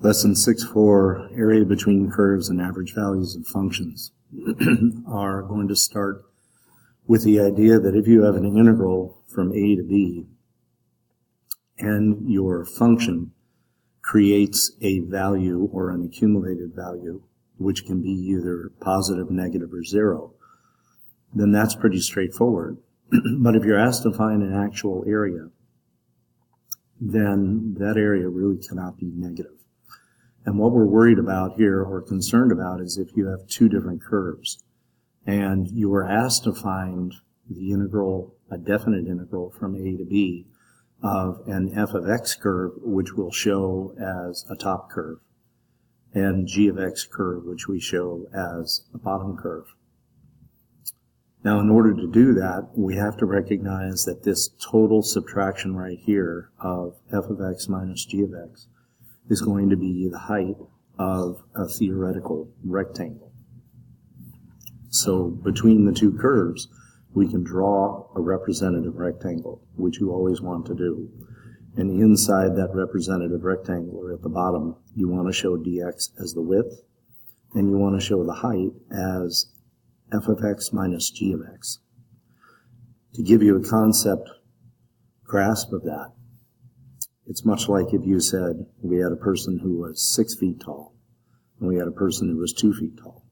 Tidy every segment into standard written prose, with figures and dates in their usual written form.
Lesson 6.4, area between curves and average values of functions, are going to start with the idea that if you have an integral from a to b, and your function creates a value or an accumulated value, which can be either positive, negative, or zero, then that's pretty straightforward. But if you're asked to find an actual area, then that area really cannot be negative. And what we're worried about here or concerned about is if you have two different curves and you were asked to find the integral, a definite integral from a to b of an f of x curve, which we'll show as a top curve, and g of x curve, which we show as a bottom curve. Now, in order to do that, we have to recognize that this total subtraction right here of f of x minus g of x is going to be the height of a theoretical rectangle. So between the two curves, we can draw a representative rectangle, which you always want to do. And inside that representative rectangle, or at the bottom, you want to show dx as the width, and you want to show the height as f of x minus g of x. To give you a concept grasp of that, it's much like if you said we had a person who was 6 feet tall and we had a person who was 2 feet tall.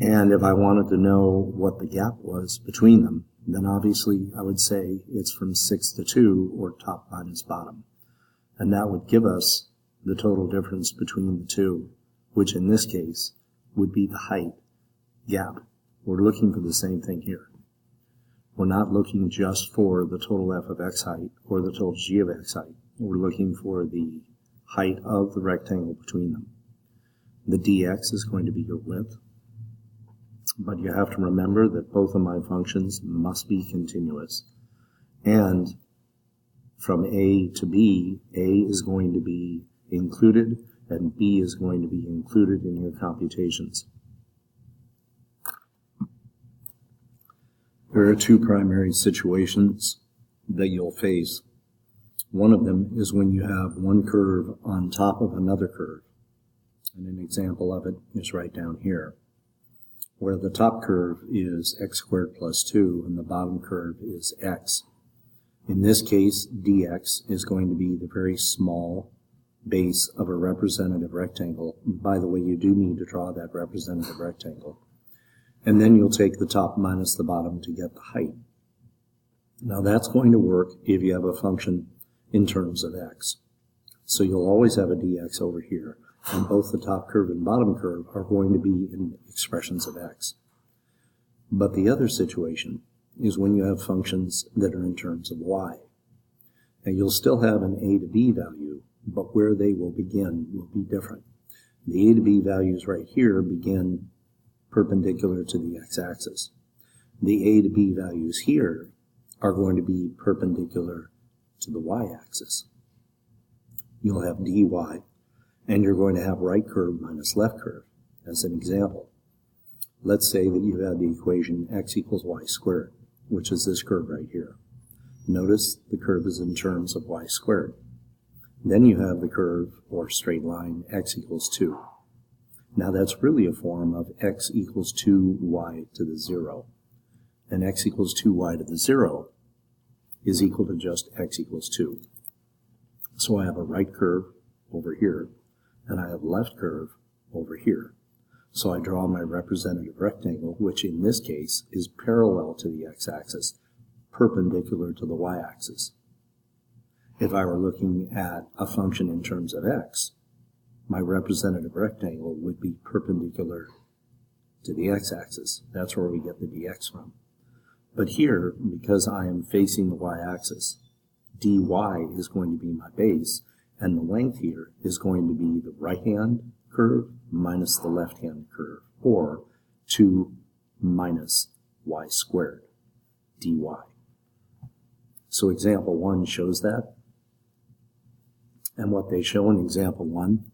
And if I wanted to know what the gap was between them, then obviously I would say it's from 6 to 2, or top minus bottom. And that would give us the total difference between the two, which in this case would be the height gap. We're looking for the same thing here. We're not looking just for the total f of x height or the total g of x height. We're looking for the height of the rectangle between them. The dx is going to be your width, but you have to remember that both of my functions must be continuous. And from a to b, a is going to be included and b is going to be included in your computations. There are two primary situations that you'll face. One of them is when you have one curve on top of another curve. And an example of it is right down here, where the top curve is x squared plus 2 and the bottom curve is x. In this case, dx is going to be the very small base of a representative rectangle. By the way, you do need to draw that representative rectangle. And then you'll take the top minus the bottom to get the height. Now that's going to work if you have a function in terms of x. So you'll always have a dx over here, and both the top curve and bottom curve are going to be in expressions of x. But the other situation is when you have functions that are in terms of y. And you'll still have an a to b value, but where they will begin will be different. The a to b values right here begin perpendicular to the x-axis. The a to b values here are going to be perpendicular to the y-axis. You'll have dy, and you're going to have right curve minus left curve. As an example, let's say that you have the equation x equals y squared, which is this curve right here. Notice the curve is in terms of y squared. Then you have the curve, or straight line, x equals 2. Now that's really a form of x equals 2y to the 0. And x equals 2y to the 0 is equal to just x equals 2. So I have a right curve over here, and I have left curve over here. So I draw my representative rectangle, which in this case is parallel to the x-axis, perpendicular to the y-axis. If I were looking at a function in terms of x, my representative rectangle would be perpendicular to the x-axis. That's where we get the dx from. But here, because I am facing the y-axis, dy is going to be my base, and the length here is going to be the right-hand curve minus the left-hand curve, or 2 minus y squared, dy. So example 1 shows that. And what they show in example 1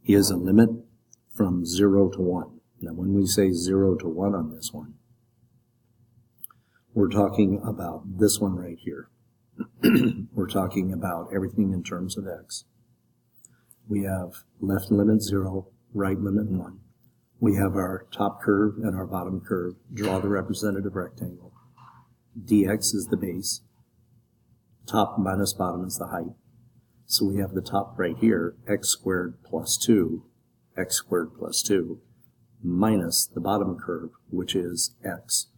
is a limit from 0 to 1. Now when we say 0 to 1 on this one, we're talking about this one right here. we're talking about everything in terms of x. We have left limit 0, right limit 1. We have our top curve and our bottom curve. Draw the representative rectangle. dx is the base. Top minus bottom is the height. So we have the top right here, x squared plus 2, x squared plus 2, minus the bottom curve, which is x.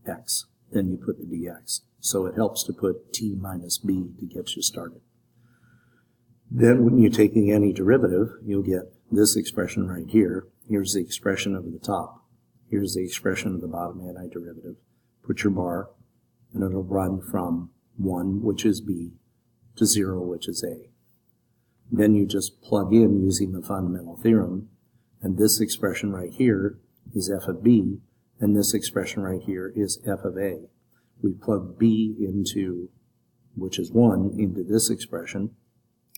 Then you put the dx. So it helps to put t minus b to get you started. Then when you take the antiderivative, you'll get this expression right here. Here's the expression of the top. Here's the expression of the bottom antiderivative. Put your bar, and it'll run from 1, which is b, to 0, which is a. Then you just plug in using the fundamental theorem, and this expression right here is f of b, and this expression right here is f of a. We plug b into, which is 1, into this expression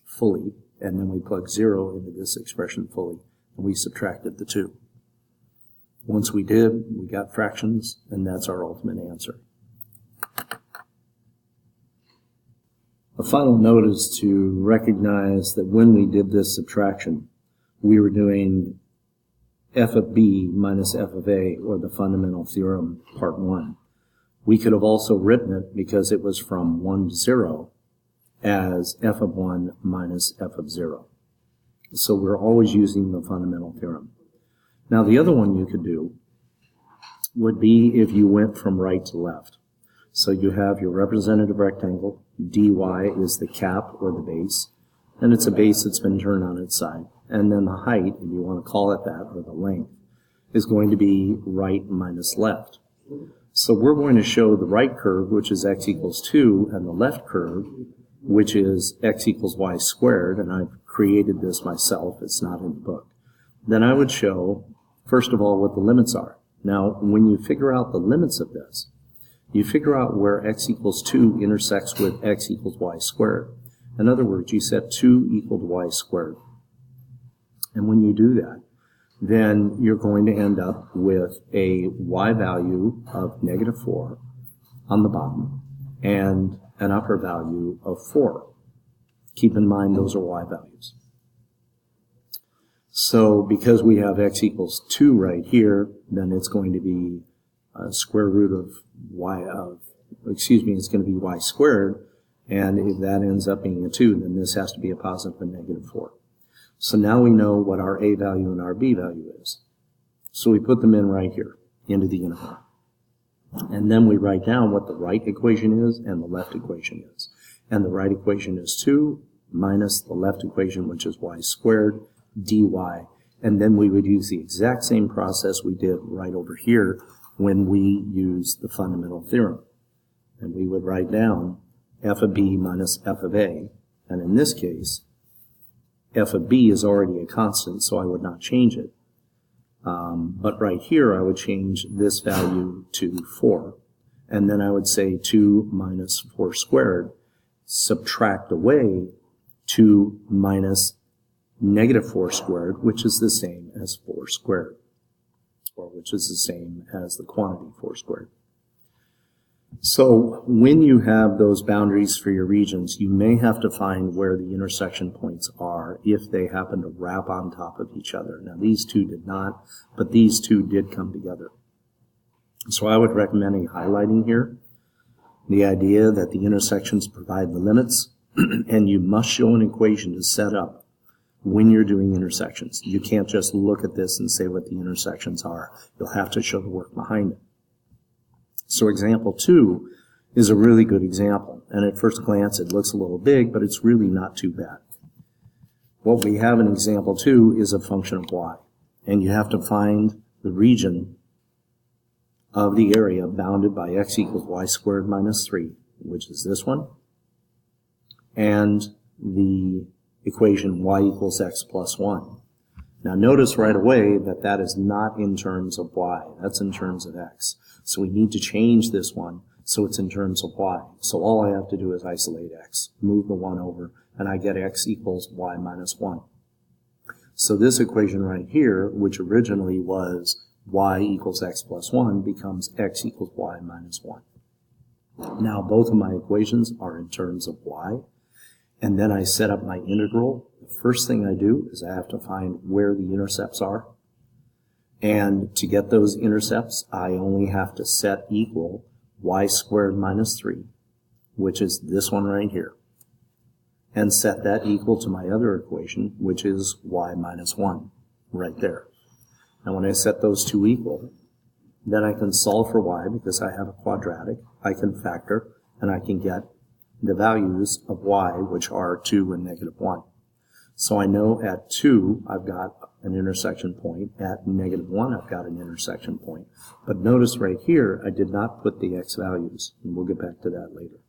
fully, and then we plug 0 into this expression fully, and we subtracted the 2. Once we did, we got fractions, and that's our ultimate answer. A final note is to recognize that when we did this subtraction, we were doing f of b minus f of a, or the fundamental theorem, part 1. We could have also written it, because it was from 1 to 0, as f of 1 minus f of 0. So we're always using the fundamental theorem. Now the other one you could do would be if you went from right to left. So you have your representative rectangle, dy is the cap or the base, and it's a base that's been turned on its side. And then the height, if you want to call it that, or the length, is going to be right minus left. So we're going to show the right curve, which is x equals 2, and the left curve, which is x equals y squared, and I've created this myself, it's not in the book. Then I would show, first of all, what the limits are. Now, when you figure out the limits of this, you figure out where x equals 2 intersects with x equals y squared. In other words, you set 2 equal to y squared. And when you do that, then you're going to end up with a y value of -4 on the bottom and an upper value of 4. Keep in mind those are y values. So because we have x equals 2 right here, then it's going to be square root of it's going to be y squared, and if that ends up being a 2, then this has to be a positive and -4. So now we know what our a value and our b value is. So we put them in right here, into the interval. And then we write down what the right equation is and the left equation is. And the right equation is 2 minus the left equation, which is y squared, dy. And then we would use the exact same process we did right over here when we used the fundamental theorem. And we would write down f of b minus f of a. And in this case, f of b is already a constant, so I would not change it. But right here, I would change this value to 4. And then I would say 2 minus 4 squared, subtract away 2 minus -4 squared, which is the same as 4 squared, or which is the same as the quantity 4 squared. So when you have those boundaries for your regions, you may have to find where the intersection points are if they happen to wrap on top of each other. Now these two did not, but these two did come together. So I would recommend highlighting here the idea that the intersections provide the limits, and you must show an equation to set up when you're doing intersections. You can't just look at this and say what the intersections are. You'll have to show the work behind it. So example 2 is a really good example, and at first glance it looks a little big, but it's really not too bad. What we have in example 2 is a function of y, and you have to find the region of the area bounded by x equals y squared minus 3, which is this one, and the equation y equals x plus 1. Now notice right away that that is not in terms of y, that's in terms of x. So we need to change this one so it's in terms of y. So all I have to do is isolate x, move the 1 over, and I get x equals y minus 1. So this equation right here, which originally was y equals x plus 1, becomes x equals y minus 1. Now both of my equations are in terms of y, and then I set up my integral. The first thing I do is I have to find where the intercepts are, and to get those intercepts I only have to set equal y squared minus 3, which is this one right here, and set that equal to my other equation, which is y minus 1, right there. Now when I set those two equal, then I can solve for y because I have a quadratic. I can factor, and I can get the values of y, which are 2 and negative 1. So I know at 2, I've got an intersection point. At negative 1, I've got an intersection point. But notice right here, I did not put the x values, and we'll get back to that later.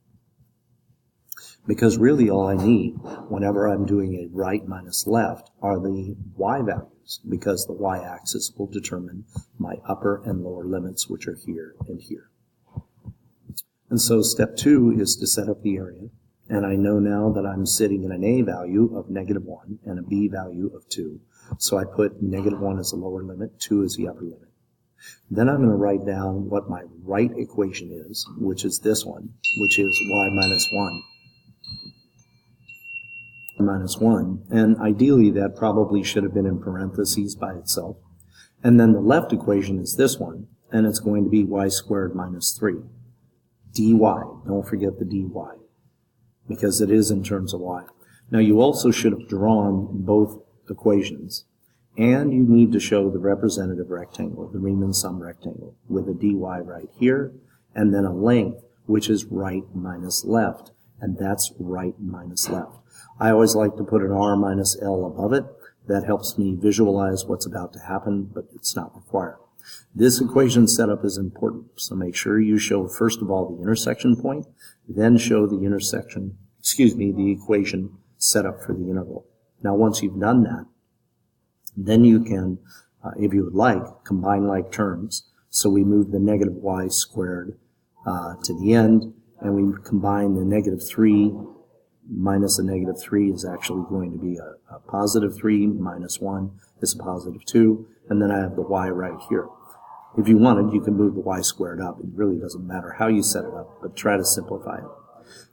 Because really all I need, whenever I'm doing a right minus left, are the y values, because the y-axis will determine my upper and lower limits, which are here and here. And so step 2 is to set up the area, and I know now that I'm sitting in an a value of negative 1 and a b value of 2, so I put negative 1 as the lower limit, 2 as the upper limit. Then I'm going to write down what my right equation is, which is this one, which is y minus 1. Minus 1, and ideally that probably should have been in parentheses by itself. And then the left equation is this one, and it's going to be y squared minus 3. dy, don't forget the dy, because it is in terms of y. Now you also should have drawn both equations, and you need to show the representative rectangle, the Riemann sum rectangle, with a dy right here, and then a length, which is right minus left, and that's right minus left. I always like to put an r minus l above it. That helps me visualize what's about to happen, but it's not required. This equation setup is important, so make sure you show first of all the intersection point, then show the the equation set up for the integral. Now once you've done that, then you can, if you would like, combine like terms. So we move the negative y squared to the end, and we combine the negative 3 minus a negative 3 is actually going to be a positive 3, minus 1 is a positive 2, and then I have the y right here. If you wanted, you can move the y squared up. It really doesn't matter how you set it up, but try to simplify it.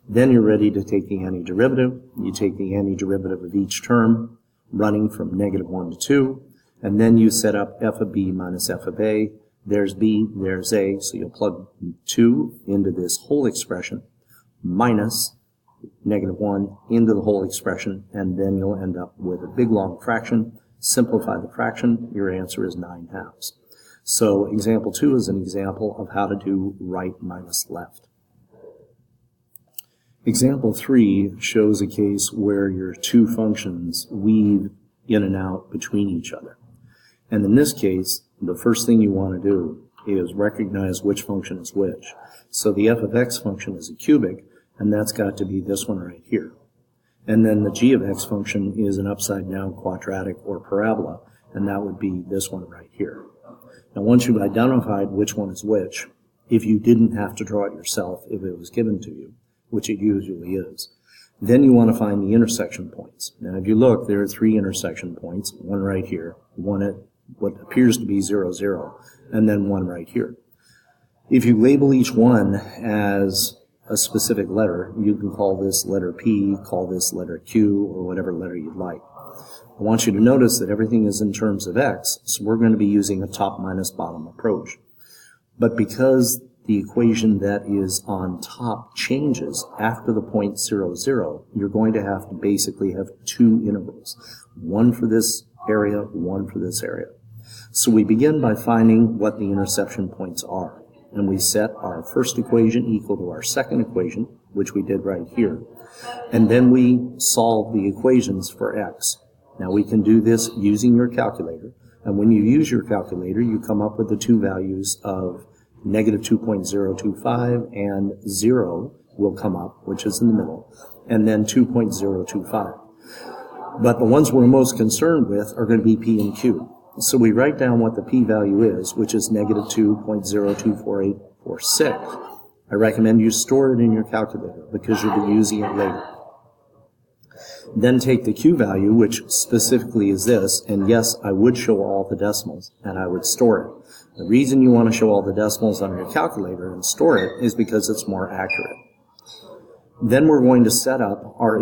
Then you're ready to take the antiderivative. You take the antiderivative of each term, running from negative 1 to 2, and then you set up f of b minus f of a. There's b, there's a, so you'll plug 2 into this whole expression, minus negative 1 into the whole expression, and then you'll end up with a big long fraction. Simplify the fraction, your answer is 9/2. So example 2 is an example of how to do right minus left. Example 3 shows a case where your two functions weave in and out between each other. And in this case, the first thing you want to do is recognize which function is which. So the f of x function is a cubic, and that's got to be this one right here. And then the g of x function is an upside down quadratic or parabola, and that would be this one right here. Now once you've identified which one is which, if you didn't have to draw it yourself, if it was given to you, which it usually is, then you want to find the intersection points. Now if you look, there are 3 intersection points, one right here, one at what appears to be 0, 0, and then one right here. If you label each one as a specific letter, you can call this letter P, call this letter Q, or whatever letter you'd like. I want you to notice that everything is in terms of x, so we're going to be using a top minus bottom approach. But because the equation that is on top changes after the point 0, 0, you're going to have to basically have 2 intervals. One for this area, one for this area. So we begin by finding what the intersection points are. And we set our first equation equal to our second equation, which we did right here. And then we solve the equations for x. Now we can do this using your calculator. And when you use your calculator, you come up with the two values of negative 2.025 and 0 will come up, which is in the middle, and then 2.025. But the ones we're most concerned with are going to be p and q. So we write down what the p-value is, which is negative 2.024846. I recommend you store it in your calculator because you'll be using it later. Then take the q-value, which specifically is this, and yes, I would show all the decimals, and I would store it. The reason you want to show all the decimals on your calculator and store it is because it's more accurate. Then we're going to set up our